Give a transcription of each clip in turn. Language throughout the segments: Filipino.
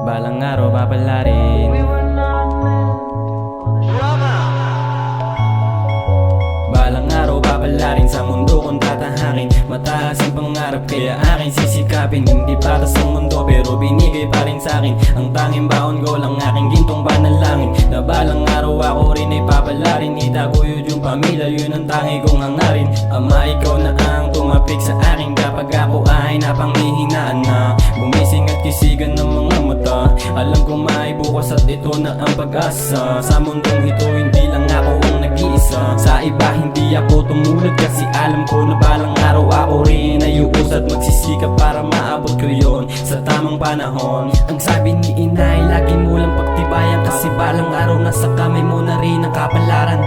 Balang araw papalarin. Balang araw papalarin sa mundo kung tatahakin. Mataas ang pangarap kaya aking sisikapin. Hindi patas ang mundo pero binigay pa rin sa'kin. Ang tanging baon ko lang aking gintong panalangin. Na balang araw ako rin ay papalarin. Itaguyod yung pamilya, yun ang tangi kong hangarin. Ama, ikaw na ang tumapik sa akin kapag ako ay napanghihinaan na. Gumising at kisigan ng mga mata. Alam kong maibukas at ito na ang pag-asa. Sa mundong ito hindi lang ako ang nag-iisa. Sa iba hindi ako tumulad kasi alam ko na balang araw ako rin ay uus at magsisikap para maabot ko yun sa tamang panahon. Ang sabi ni inay, lagi mo lang pagtibayan kasi balang araw nasa kamay mo na rin ang kapalaran.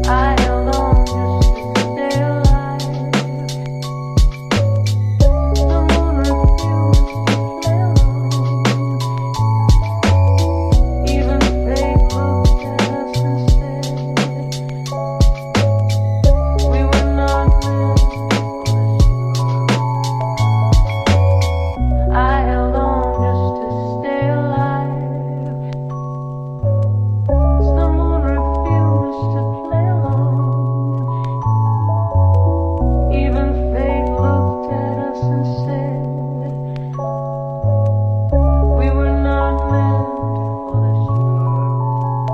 I long just to stay alive. The moon refused to play along. Even fate looked at us instead. We were not meant for this world. I held on just to stay alive. The moon refused to play along. Even fate looked at us and said we were not meant for this world.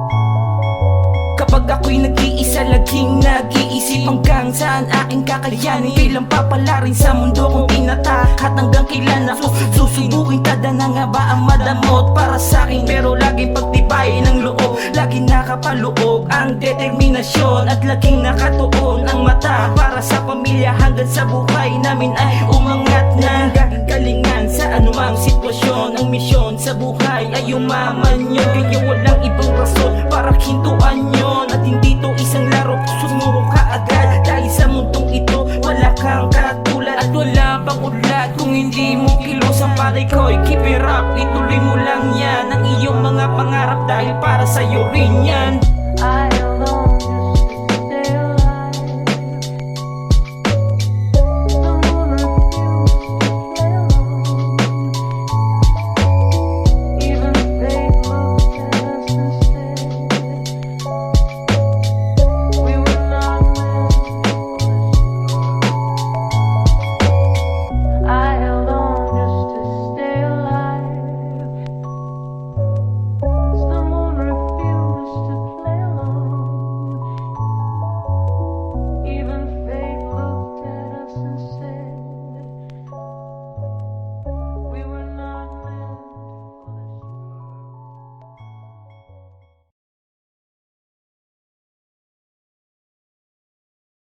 Kapag ako'y nag-iisa, laging nag-iisip hanggang saan aking kakayanin. Bilang papalarin sa mundo kong tinatahat hanggang kailan ako susubukin. Tada na nga ba ang madamot para sa'kin? Pero laging pagtibayin ng loob, laging nakapaloob ang determinasyon at laging nakatuon ang mata para sa pamilya hanggang sa buhay namin ay umangat na galingan sa anumang sitwasyon. Ang misyon sa buhay ay umaman yun, kaya walang ibang rason para hintuan yun. At hindi to isang laro, sumuro ka agad dahil sa mundong ito wala kang katulad at wala pang ulat kung hindi mo kilusan. Pare ko'y keep it up, ituloy mo lang yan ang iyong mga pangarap dahil para sa'yo rin yan. I